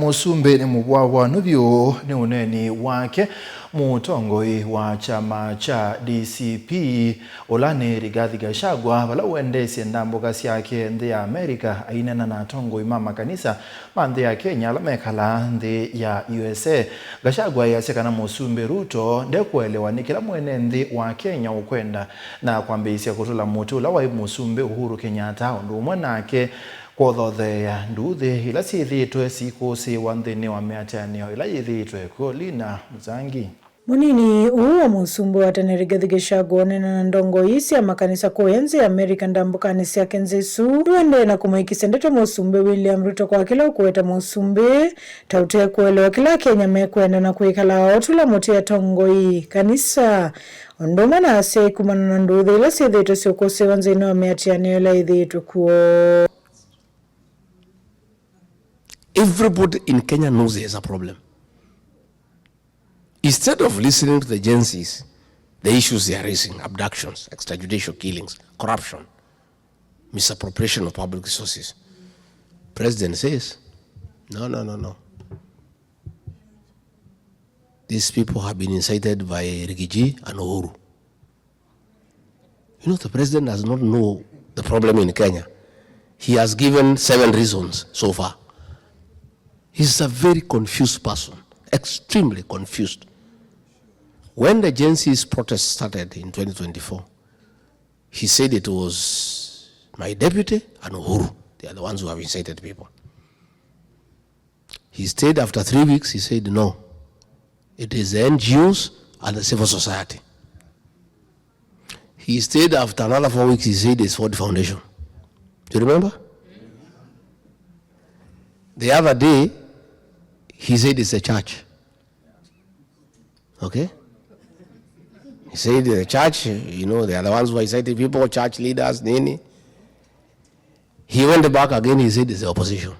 Musumbi ni Muvuvuanu ni Uneeni wake Mutongoi wa chama cha DCP olani Rigathi Gachagua vala uendesye ndambuka syake nthi ya Amerika Aineena na Atongoi Makanisa nthi ya Kenya la Mekalaa nthi ya USA. Gachagua yasekana Musumbi Ruto ndekuelewa ni kila Mweenenthi wa Kenya Ukwenda na Kwambiisya kutula Utula wa Musumbi Uhuru Kenyatta Oundumwe Nake Kwothothea Nduuthi ila sithitwe sikusi wa nthini wa miatanio ila yithitwe Lina Mzangi. Munini uwa Musumbi wa tene Rigathi Gachagua na ndongo Easya Makanisa kuenzi Amerika ndambukani syake nzisu duende na kumuikisya ndeto Musumbi William Ruto kwa kila Ukwenda Musumbi taute kuelewa kila Kenya mekwenda na Mekalaa Utula Muti Atongoi kanisa Oundumwe na Asya ikumana na Nduuthi ila sithitwe sikusi wa nthini wa miatanio ila yithitwe Kw'o. Everybody in Kenya knows there's a problem. Instead of listening to the agencies, the issues they are raising, abductions, extrajudicial killings, corruption, misappropriation of public resources, President says, no. These people have been incited by Rigathi and Uhuru. You know, the President does not know the problem in Kenya. He has given 7 reasons so far. He's a very confused person, extremely confused. When the agency's protest started in 2024, he said it was my deputy and Uhuru. They are the ones who have incited people. He stayed after 3 weeks, he said no. It is the NGOs and the civil society. He stayed after another 4 weeks, he said it's for the foundation. Do you remember? The other day, he said it's a church. Okay? He said the church, you know, they are the ones who incited people, church leaders, Nthi. He went back again, he said it's the opposition.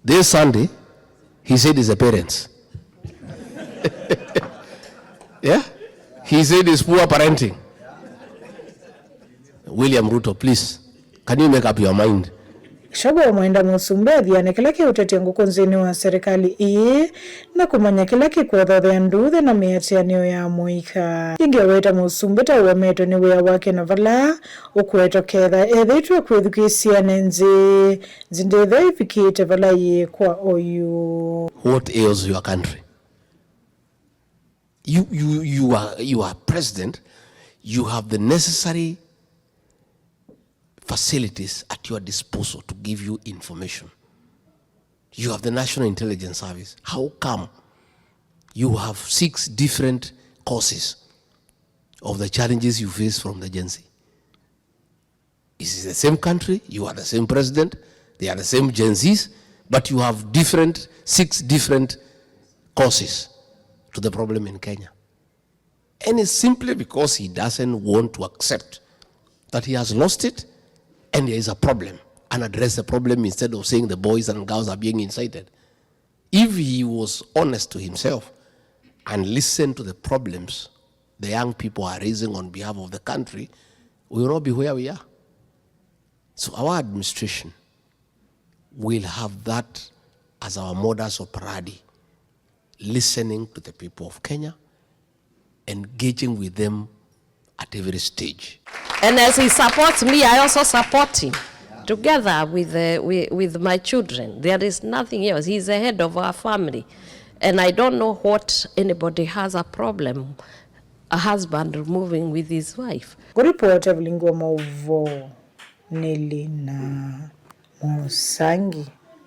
This Sunday, he said it's the parents. Yeah? He said it's poor parenting. William Ruto, please, can you make up your mind? Gachagua mwenda Musumbi athiane kila kiutetia nguku nthini wa serikali ii na kumanya kila Kwothothea Nduuthi na miatianio ya muika. Ingeweta Musumbi ta uwemetwo ni wia wake na vala ukwetoketha ethitwe kwithukisya nthi nditha ifikite vala yi kwa oyu. What ails your country? You are president. You have the necessary facilities at your disposal to give you information. You have the National Intelligence Service. How come you have 6 different causes of the challenges you face from the agency? Is it the same country? You are the same president. They are the same agencies, but you have 6 different causes to the problem in Kenya. And it's simply because he doesn't want to accept that he has lost it and there is a problem, and address the problem instead of saying the boys and girls are being incited. If he was honest to himself and listened to the problems the young people are raising on behalf of the country, we will not be where we are. So our administration will have that as our modus operandi, listening to the people of Kenya, engaging with them at every stage. And as he supports me, I also support him, together with my children. There is nothing else. He's the head of our family. And I don't know what anybody has a problem, a husband moving with his wife. Kuripoti Mlingwa Muvuvuanite na Musangi.